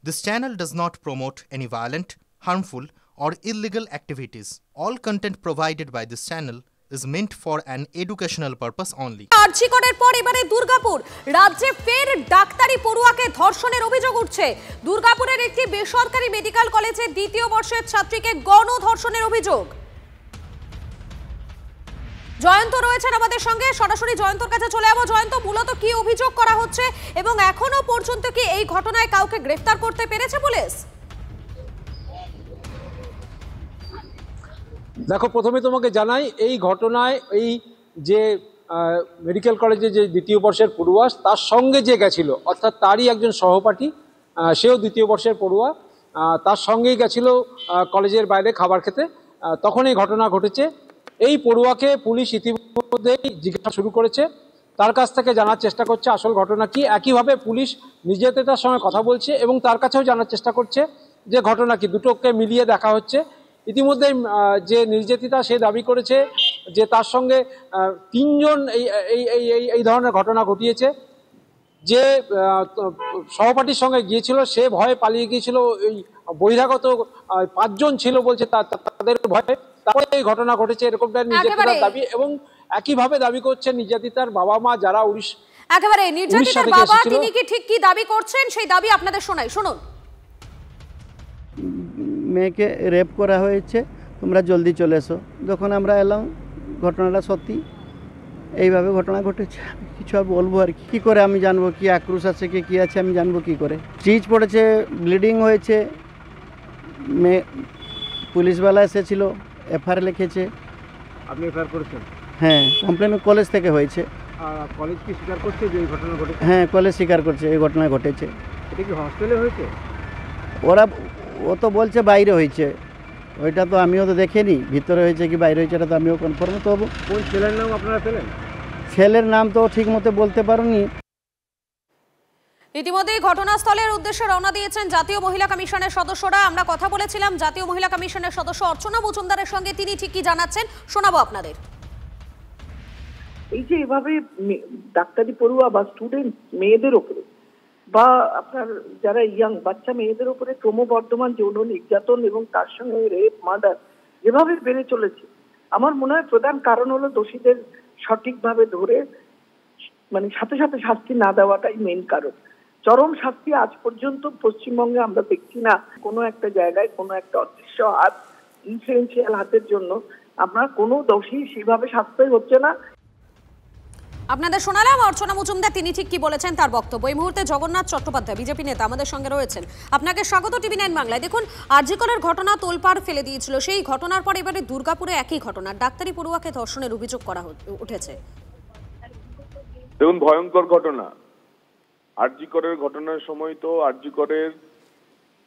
This channel does not promote any violent, harmful, or illegal activities. All content provided by this channel is meant for an educational purpose only. আরজিকরের পর এবারে দুর্গাপুর রাজ্যে ফের ডাক্তারি পড়ুয়াকে ধর্ষণের অভিযোগ উঠছে। দুর্গাপুরের একটি বেসরকারি মেডিকেল কলেজের দ্বিতীয় বর্ষের ছাত্রীকে গণধর্ষণের অভিযোগ। জয়ন্ত রয়েছেন আমাদের সঙ্গে, সরাসরি জয়ন্তর কাছে চলে যাব। জয়ন্ত, মূলত কি অভিযোগ করা হচ্ছে এবং এখনো পর্যন্ত কি এই ঘটনায় কাউকে গ্রেফতার করতে পেরেছে পুলিশ? দেখো, প্রথমে তোমাকে জানাই, এই ঘটনায় এই যে মেডিকেল কলেজে যে দ্বিতীয় বর্ষের পড়ুয়া, তার সঙ্গে যে গেছিল, অর্থাৎ তারই একজন সহপাঠী, সেও দ্বিতীয় বর্ষের পড়ুয়া, তার সঙ্গেই গেছিল কলেজের বাইরে খাবার খেতে, তখন এই ঘটনা ঘটেছে। এই পড়ুয়াকে পুলিশ ইতিমধ্যেই জিজ্ঞাসা শুরু করেছে, তার কাছ থেকে জানার চেষ্টা করছে আসল ঘটনা কি। একইভাবে পুলিশ নিজেদের তার সঙ্গে কথা বলছে এবং তার কাছেও জানার চেষ্টা করছে যে ঘটনা কি, দুটোকে মিলিয়ে দেখা হচ্ছে। ইতিমধ্যে যে নির্যাতিতা, সে দাবি করেছে যে তার সঙ্গে তিনজন এই ধরনের ঘটনা ঘটিয়েছে। যে সহপাঠীর সঙ্গে গিয়েছিল সে ভয়ে পালিয়ে গিয়েছিল, এই বহিরাগত 5 জন ছিল বলছে, তাদের ভয়ে তারপরে এই ঘটনা ঘটেছে, এরকমটা নির্যাতিতার দাবি। এবং একইভাবে দাবি করছে নির্যাতিতার বাবা মা, যারা একেবারে নির্যাতিতার বাবা, তিনি কি ঠিক কি দাবি করছেন সেই দাবি আপনাদের শোনাই, শুনুন। মেয়েকে রেপ করা হয়েছে, তোমরা জলদি চলে এসো। যখন আমরা এলাম, ঘটনাটা সত্যি এইভাবে ঘটনা ঘটেছে। কিছু আর বলবো আর কি করে আমি জানবো কি আক্রোশ আছে কি আছে, আমি জানবো কি করে? স্টিচ পড়েছে, ব্লিডিং হয়েছে। মেয়ে পুলিশওয়ালা এসেছিল, এফআইআর লিখেছে। আপনি এফআইআর করেছেন? হ্যাঁ, কমপ্লেন কলেজ থেকে হয়েছে। কলেজ কি স্বীকার করছে যে এই ঘটনা ঘটেছে? হ্যাঁ, কলেজ স্বীকার করছে এই ঘটনা ঘটেছে। এটা কি হস্টেলে হয়েছে? ও তো বলছে বাইরে হয়েছে, ওইটা তো আমিও তো দেখিনি, ভিতরে হয়েছে কি বাইরে হয়েছে এটা তো আমিও কনফার্ম। তো কোন ছেলের নাম আপনারা পেলেন? ছেলের নাম তো ঠিক মতো বলতে পারোনি। ইতিমধ্যেই ঘটনাস্থলের উদ্দেশ্যে রওনা দিয়েছেন জাতীয় মহিলা কমিশনের সদস্যরা। আমরা কথা বলেছিলাম জাতীয় মহিলা কমিশনের সদস্য অর্চনা মজুমদারের সঙ্গে, তিনি ঠিক কি জানাচ্ছেন শোনাবো আপনাদের। এই যে এভাবে ডাক্তারি পড়ুয়া বা স্টুডেন্ট মেয়েদের ওপরে বা আপনার যারা ইয়াং বাচ্চা মেয়েদের উপরে ক্রমবর্ধমান যৌন নির্যাতন এবং তার সঙ্গে রেপ, মার্ডার যেভাবে বেড়ে চলেছে, আমার মনে হয় প্রধান কারণ হলো দোষীদের সঠিকভাবে ধরে সাথে সাথে শাস্তি না দেওয়াটাই মেইন কারণ। চরম শাস্তি আজ পর্যন্ত পশ্চিমবঙ্গে আমরা দেখছি না। কোনো একটা জায়গায় কোনো একটা অদৃশ্য হাত, ইনফ্লুয়েন্সিয়াল হাতের জন্য আমরা কোনো দোষী সেভাবে শাস্তি হচ্ছে না। আপনাদের শোনালাম অর্চনা মজুমদার, তিনি ঠিক কি বলেছেন তার বক্তব্য। এই মুহূর্তে জগন্নাথ চট্টোপাধ্যায়, বিজেপি নেতা, আমাদের সঙ্গে রয়েছেন। আপনাকে স্বাগত টিভি9 বাংলায়। দেখুন, আরজিকরের ঘটনা তোলপাড় ফেলে দিয়েছিল, সেই ঘটনার পর এবারে দুর্গাপুরে একই ঘটনা, ডাক্তারি পড়ুয়াকে ধর্ষণের অভিযোগ করা উঠেছে। দেখুন, ভয়ঙ্কর ঘটনা। আরজিকরের ঘটনার সময় তো আরজিকরের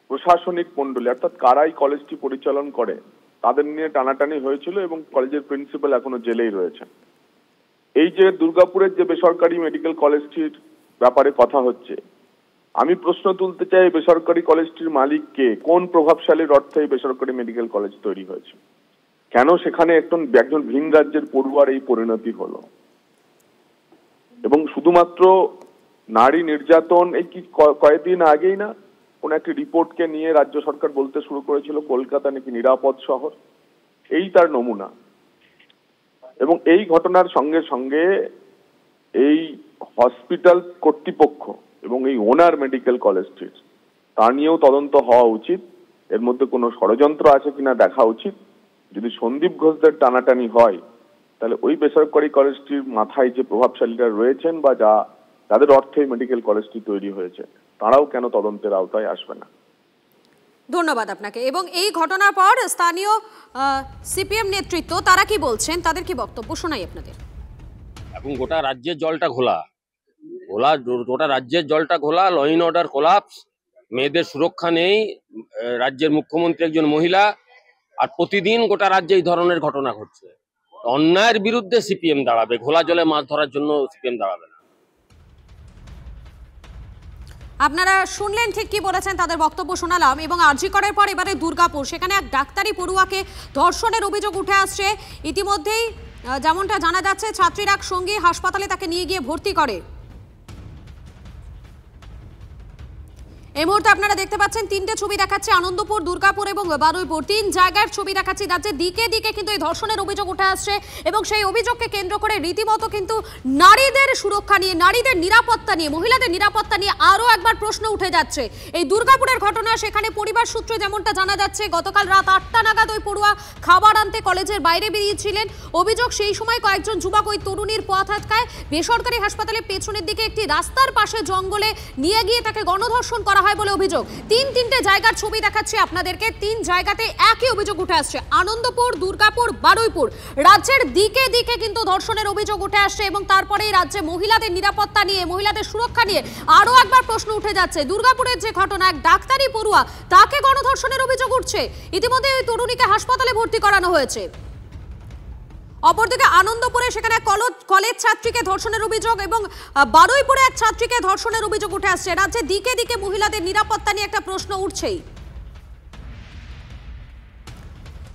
প্রশাসনিক মন্ডলী, অর্থাৎ কারাই কলেজটি পরিচালন করে, তাদের নিয়ে টানাটানি হয়েছিল এবং কলেজের প্রিন্সিপাল এখনো জেলেই রয়েছেন। এই যে দুর্গাপুরের যে বেসরকারি মেডিকেল কলেজটির ব্যাপারে কথা হচ্ছে, আমি প্রশ্ন তুলতে চাই, বেসরকারি কলেজটির মালিক কে? কোন প্রভাবশালীর অর্থে এই বেসরকারি মেডিকেল কলেজ তৈরি হয়েছে? কেন সেখানে একজন ভিন রাজ্যের পড়ুয়ার এই পরিণতি হলো? এবং শুধুমাত্র নারী নির্যাতন, এই কি কয়েকদিন আগেই না কোন একটি রিপোর্টকে নিয়ে রাজ্য সরকার বলতে শুরু করেছিল কলকাতা নাকি নিরাপদ শহর, এই তার নমুনা। এবং এই ঘটনার সঙ্গে সঙ্গে এই হসপিটাল কর্তৃপক্ষ এবং এই ওনার মেডিকেল কলেজটির, তা নিয়েও তদন্ত হওয়া উচিত। এর মধ্যে কোনো ষড়যন্ত্র আছে কিনা দেখা উচিত। যদি সন্দীপ ঘোষদের টানাটানি হয়, তাহলে ওই বেসরকারি কলেজটির মাথায় যে প্রভাবশালীরা রয়েছেন বা যাদের অর্থে মেডিকেল কলেজটি তৈরি হয়েছে, তারাও কেন তদন্তের আওতায় আসবে না? ধন্যবাদ আপনাকে। এবং এই ঘটনার পর স্থানীয় সিপিএম নেতৃত্ব তারা কি বলছেন, তাদের কি বক্তব্য শোনাই আপনাদের। এখন গোটা রাজ্যের জলটা ঘোলা, গোটা রাজ্যের জলটা ঘোলা, ল ইন অর্ডার কোলাপস, মেয়েদের সুরক্ষা নেই, রাজ্যের মুখ্যমন্ত্রী একজন মহিলা, আর প্রতিদিন গোটা রাজ্যে এই ধরনের ঘটনা ঘটছে। অন্যায়ের বিরুদ্ধে সিপিএম দাঁড়াবে, ঘোলা জলে মাছ ধরার জন্য সিপিএম দাঁড়াবে না। আপনারা শুনলেন ঠিক কি বলেছেন, তাদের বক্তব্য শোনালাম। এবং আরজিকরের পর এবারে দুর্গাপুর, সেখানে এক ডাক্তারি পড়ুয়াকে ধর্ষণের অভিযোগ উঠে আসছে। ইতিমধ্যেই যেমনটা জানা যাচ্ছে, ছাত্রীর এক সঙ্গী হাসপাতালে তাকে নিয়ে গিয়ে ভর্তি করে। এই মুহূর্তে আপনারা দেখতে পাচ্ছেন তিনটে ছবি দেখাচ্ছে, আনন্দপুর, দুর্গাপুর এবং বারুইপুর। তিন জায়গার ছবি দেখাচ্ছি। রাজ্যের দিকে দিকে কিন্তু এই ধর্ষণের অভিযোগ উঠে আসছে এবং সেই অভিযোগকে কেন্দ্র করে রীতিমতো কিন্তু নারীদের সুরক্ষা নিয়ে, নারীদের নিরাপত্তা নিয়ে, মহিলাদের নিরাপত্তা নিয়ে আরও একবার প্রশ্ন উঠে যাচ্ছে। এই দুর্গাপুরের ঘটনা, সেখানে পরিবার সূত্রে যেমনটা জানা যাচ্ছে, গতকাল রাত 8টা নাগাদ ওই পড়ুয়া খাবার আনতে কলেজের বাইরে বেরিয়েছিলেন। অভিযোগ সেই সময় কয়েকজন যুবক ওই তরুণীর পথ আটকায় বেসরকারি হাসপাতালে পেছনের দিকে একটি রাস্তার পাশে জঙ্গলে নিয়ে গিয়ে তাকে গণধর্ষণ করা হয় বলে অভিযোগ। তিনটে জায়গার ছবি দেখাচ্ছি আপনাদেরকে। তিন জায়গাতে একই অভিযোগ উঠে আসছে, আনন্দপুর, দুর্গাপুর, বারুইপুর। রাজ্যের দিকে দিকে কিন্তু ধর্ষণের অভিযোগ উঠে আসছে এবং তারপরেই রাজ্যে মহিলাদের নিরাপত্তা নিয়ে, মহিলাদের সুরক্ষা নিয়ে আরও একবার প্রশ্ন উঠে যাচ্ছে। দুর্গাপুরের যে ঘটনা, এক ডাক্তারি পড়ুয়া, তাকে গণধর্ষণের অভিযোগ উঠছে। ইতিমধ্যে ওই তরুণীকে হাসপাতালে ভর্তি করানো হয়েছে। অপরদিকে আনন্দপুরে সেখানে কলেজ ছাত্রীকে ধর্ষণের অভিযোগ এবং বারুইপুরে এক ছাত্রীকে ধর্ষণের অভিযোগ উঠে আসছে। রাজ্যে দিকে দিকে মহিলাদের নিরাপত্তা নিয়ে একটা প্রশ্ন উঠছেই।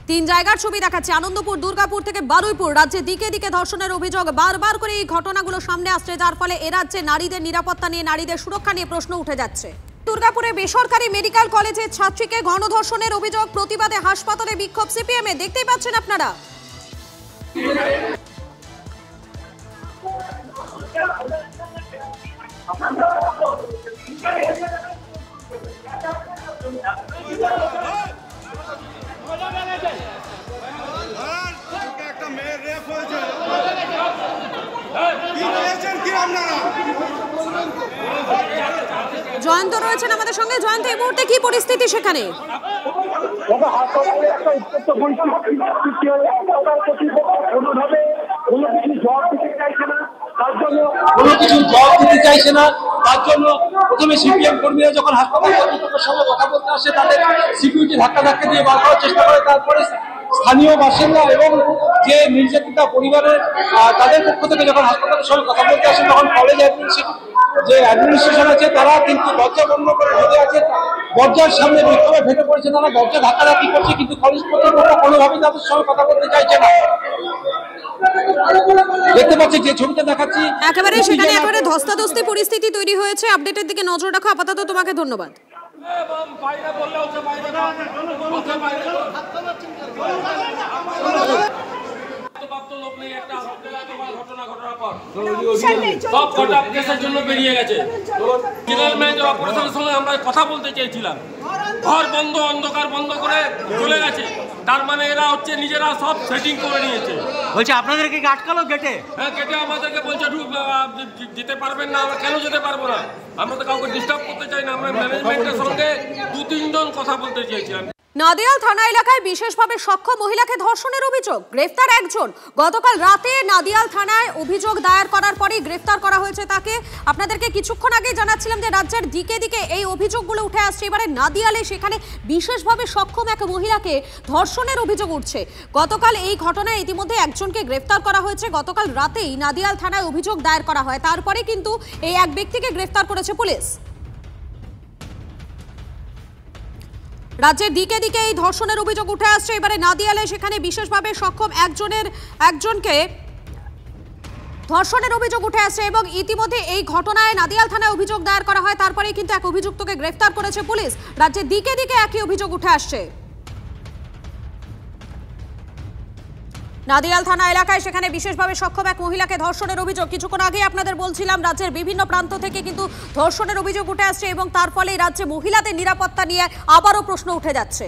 তিন জায়গার ছবি দেখাচ্ছে, আনন্দপুর, দুর্গাপুর থেকে বারুইপুর। রাজ্যে দিকে দিকে ধর্ষণের অভিযোগ, বারবার করে এই ঘটনাগুলো সামনে আসছে, যার ফলে এ রাজ্যে নারীদের নিরাপত্তা নিয়ে, নারীদের সুরক্ষা নিয়ে প্রশ্ন উঠে যাচ্ছে। দুর্গাপুরে বেসরকারি মেডিকেল কলেজের ছাত্রীকে গণধর্ষণের অভিযোগ, প্রতিবাদে হাসপাতালে বিক্ষোভ সিপিএম এ। দেখতেই পাচ্ছেন আপনারা। জয়ন্ত রয়েছেন আমাদের সঙ্গে। জয়ন্ত, এই মুহূর্তে কি পরিস্থিতি সেখানে? কোনো কিছু জবাব দিতে চাইছে না, তার জন্য প্রথমে সিপিএম কর্মীরা যখন হাসপাতাল কর্তৃপক্ষের সঙ্গে কথা বলতে আসে, তাদের সিকিউরিটি ধাক্কা দিয়ে বার করার চেষ্টা করে। তারপরে স্থানীয় বাসিন্দা এবং যে নির্যাতিতা পরিবারের তাদের পক্ষ থেকে যখন হাসপাতালের সঙ্গে কথা বলতে আসেন, তখন কলেজ অ্যাডমিনিস্ট্রেশন আছে, তারা কিন্তু দরজা বন্ধ করে ধরে আছে। দরজার সামনে বিক্ষোভে ফেটে পড়েছে, তারা দরজা ধাক্কাধাক্কি করছে, কিন্তু কলেজ কর্তৃপক্ষ কোনোভাবেই তাদের সঙ্গে কথা বলতে চাইছে না। দেখতে পাচ্ছি যে ছবিটা দেখাচ্ছি, একেবারে সেখানে একেবারে ধস্তাধস্তি পরিস্থিতি তৈরি হয়েছে। আপডেটের দিকে নজর রাখো। আপাতত তোমাকে ধন্যবাদ। আমরা কথা বলতে চেয়েছিলাম, ঘর বন্ধ, অন্ধকার বন্ধ করে চলে গেছে। তার মানে এরা হচ্ছে নিজেরা সব সেটিং করে নিয়েছে। বলছে আপনাদেরকে আটকালো গেটে? হ্যাঁ, গেটে আমাদেরকে বলছে যেতে পারবেন না। আমরা কেন যেতে পারবো না? আমরা তো কাউকে ডিস্টার্ব করতে চাই না। আমরা ম্যানেজমেন্টের সঙ্গে 2-3 জন কথা বলতে চেয়েছিলাম। নাদিয়াল থানা এলাকায় বিশেষভাবে সক্ষম মহিলাকে ধর্ষণের অভিযোগ, গ্রেফতার একজন। গতকাল রাতে নাদিয়াল থানায় অভিযোগ দায়ের করার পরেই গ্রেফতার করা হয়েছে তাকে। আপনাদেরকে কিছুক্ষণ আগে জানাচ্ছিলাম যে রাজ্যের দিকে দিকে এই অভিযোগগুলো উঠে আসছে। এবারে নাদিয়ালে সেখানে বিশেষভাবে সক্ষম এক মহিলাকে ধর্ষণের অভিযোগ উঠছে। গতকাল এই ঘটনায় ইতিমধ্যে একজনকে গ্রেফতার করা হয়েছে। গতকাল রাতেই নাদিয়াল থানায় অভিযোগ দায়ের করা হয়, তারপরে কিন্তু এই এক ব্যক্তিকে গ্রেফতার করেছে পুলিশ। রাজ্যের দিকে দিকে এই ধর্ষণের অভিযোগ উঠে আসছে। এবারে নাদিয়ালে সেখানে বিশেষভাবে সক্ষম একজনকে ধর্ষণের অভিযোগ উঠে আসছে এবং ইতিমধ্যে এই ঘটনায় নাদিয়াল থানায় অভিযোগ দায়ের করা হয়, তারপরেই কিন্তু এক অভিযুক্তকে গ্রেফতার করেছে পুলিশ। রাজ্যের দিকে দিকে একই অভিযোগ উঠে আসছে। নাদিয়াল থানা এলাকায় সেখানে বিশেষভাবে সক্ষম এক মহিলাকে ধর্ষণের অভিযোগ। কিছুক্ষণ আগে আপনাদের বলছিলাম রাজ্যের বিভিন্ন প্রান্ত থেকে কিন্তু ধর্ষণের অভিযোগ উঠে আসছে এবং তার ফলে রাজ্যে মহিলাদের নিরাপত্তা নিয়ে আবারও প্রশ্ন উঠে যাচ্ছে।